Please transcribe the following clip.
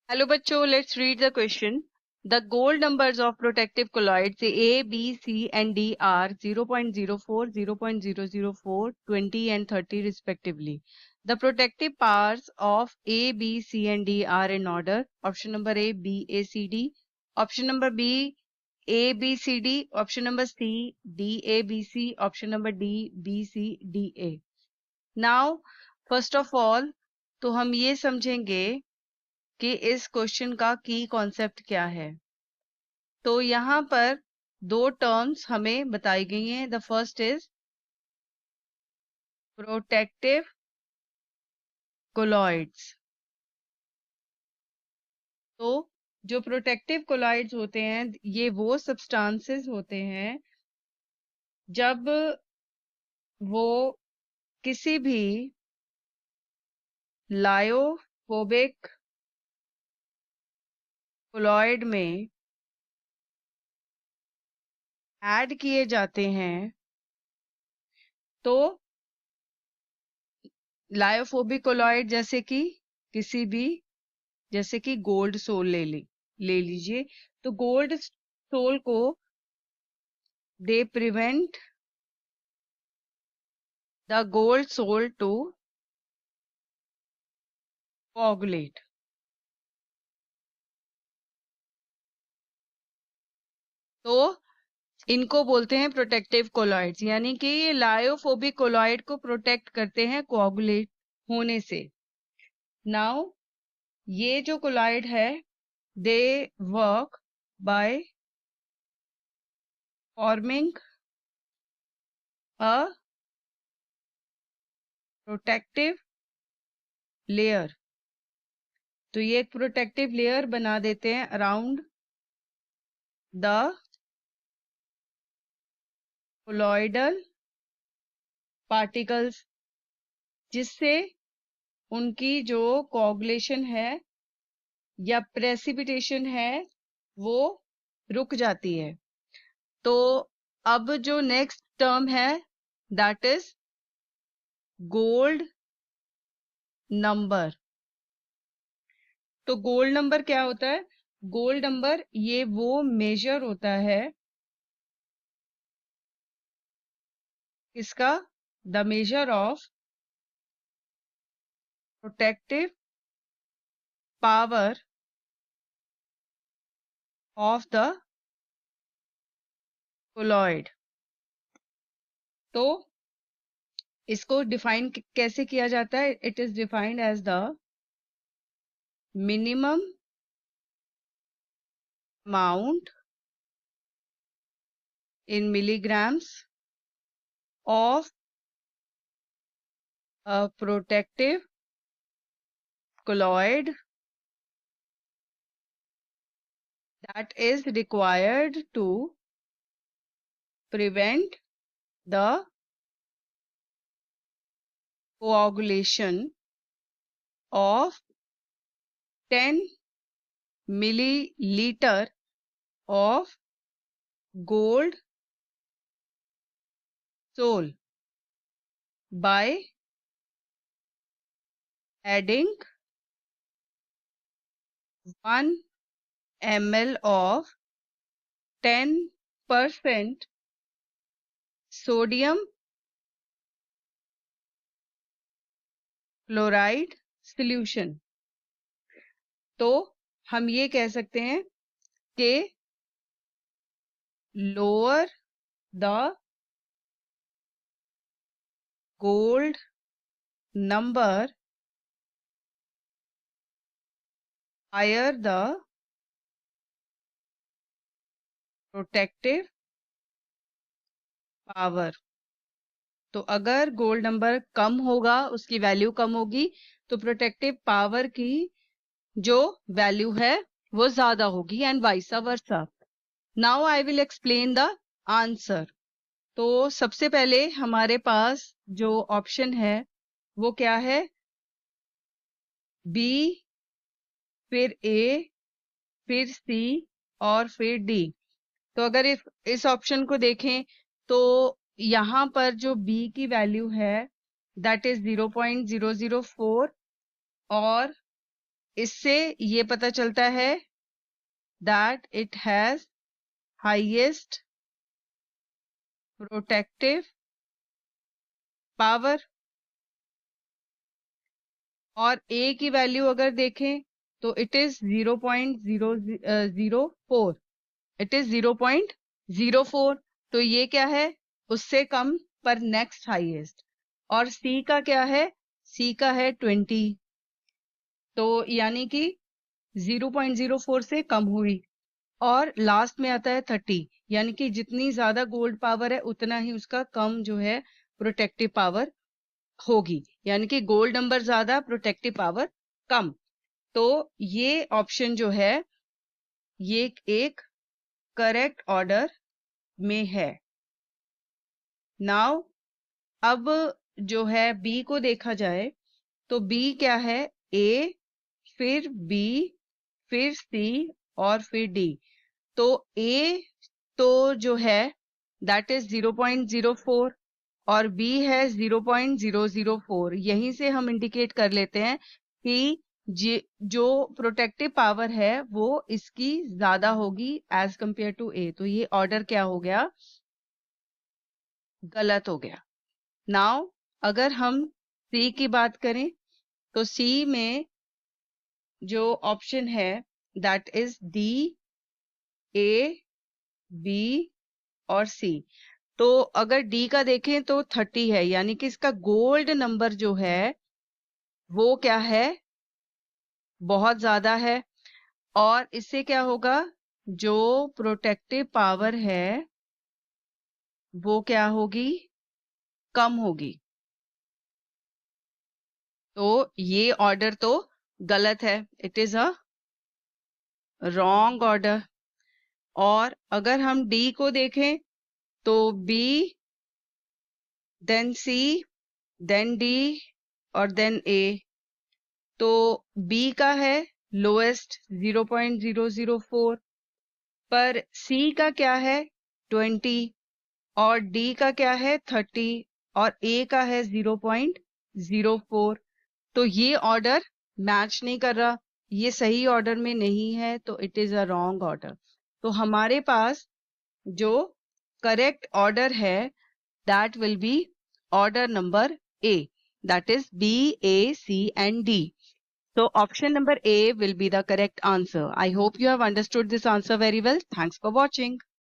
Hello bachcho, let's read the question. The gold numbers of protective colloids A, B, C and D are 0.04, 0.004, 20 and 30 respectively. The protective powers of A, B, C and D are in order. Option number A, B, A, C, D. Option number B, A, B, C, D. Option number C, D, A, B, C. Option number D, B, C, D, A. Now, first of all, तो हम ये समझेंगे कि इस question का की concept क्या है। तो यहाँ पर दो टर्म्स हमें बताई गई हैं। The first is protective colloids. तो जो प्रोटेक्टिव कोलॉइड्स होते हैं ये वो सब्सटेंसेस होते हैं जब वो किसी भी लायोफोबिक कोलॉइड में ऐड किए जाते हैं। तो लायोफोबिक कोलॉइड जैसे कि किसी भी, जैसे कि गोल्ड सोल ले लीजिए। तो गोल्ड सोल को they prevent the gold sol to coagulate. तो इनको बोलते हैं प्रोटेक्टिव कोलॉइड्स, यानी कि ये लायोफोबिक कोलॉइड को प्रोटेक्ट करते हैं कोगुलेट होने से। नाउ ये जो कोलॉइड है they work by forming a protective layer. तो ये एक प्रोटेक्टिव लेयर बना देते हैं अराउंड द कोलॉइडल पार्टिकल्स, जिससे उनकी जो कोगुलेशन है या प्रेसिपिटेशन है वो रुक जाती है। तो अब जो नेक्स्ट टर्म है दैट इज गोल्ड नंबर। तो गोल्ड नंबर क्या होता है? गोल्ड नंबर ये वो मेजर होता है इसका, the major of protective power of the colloid. तो इसको डिफाइन कैसे किया जाता है? It is defined as the minimum amount in milligrams of a protective colloid that is required to prevent the coagulation of 10 milliliter of gold sol by adding 1 ml of 10% sodium chloride solution। तो हम ये कह सकते हैं कि lower the gold number, higher the protective power। तो अगर gold number कम होगा, उसकी वैल्यू कम होगी, तो प्रोटेक्टिव पावर की जो वैल्यू है वो ज्यादा होगी and vice versa. Now I will explain the answer. तो सबसे पहले हमारे पास जो ऑप्शन है वो क्या है? बी, फिर ए, फिर सी और फिर डी। तो अगर इस ऑप्शन को देखें तो यहाँ पर जो बी की वैल्यू है दैट इज 0.004 और इससे ये पता चलता है that it has highest protective power। और A की वैल्यू अगर देखें तो इट इज 0.004, इट इज 0.04। तो ये क्या है, उससे कम पर नेक्स्ट हाईएस्ट। और C का क्या है, C का है 20, तो यानी कि 0.04 से कम हुई। और लास्ट में आता है 30, यानी कि जितनी ज्यादा गोल्ड पावर है उतना ही उसका कम जो है प्रोटेक्टिव पावर होगी, यानी कि गोल्ड नंबर ज्यादा प्रोटेक्टिव पावर कम। तो ये ऑप्शन जो है ये एक करेक्ट ऑर्डर में है। नाउ अब जो है बी को देखा जाए तो बी क्या है, ए फिर बी फिर सी और फिर डी। तो ए तो जो है दैट इज 0.04 और बी है 0.004। यहीं से हम इंडिकेट कर लेते हैं कि जो प्रोटेक्टिव पावर है वो इसकी ज्यादा होगी एज कंपेयर टू ए। तो ये ऑर्डर क्या हो गया, गलत हो गया। नाउ अगर हम सी की बात करें तो सी में जो ऑप्शन है that is D, A, B और सी। तो अगर डी का देखें तो 30 है, यानी कि इसका गोल्ड नंबर जो है वो क्या है, बहुत ज्यादा है। और इससे क्या होगा, जो प्रोटेक्टिव पावर है वो क्या होगी, कम होगी। तो ये ऑर्डर तो गलत है, it is a wrong order. और अगर हम डी को देखें तो बी, देन सी, देन डी और देन ए। तो बी का है लोएस्ट 0.004, पर सी का क्या है 20 और डी का क्या है 30 और ए का है 0.04। तो ये ऑर्डर मैच नहीं कर रहा, ये सही ऑर्डर में नहीं है, तो it is a wrong order. तो हमारे पास जो करेक्ट ऑर्डर है that will be order number A, that is B, A, C and D. So option number A will be the correct answer. I hope you have understood this answer very well. Thanks for watching.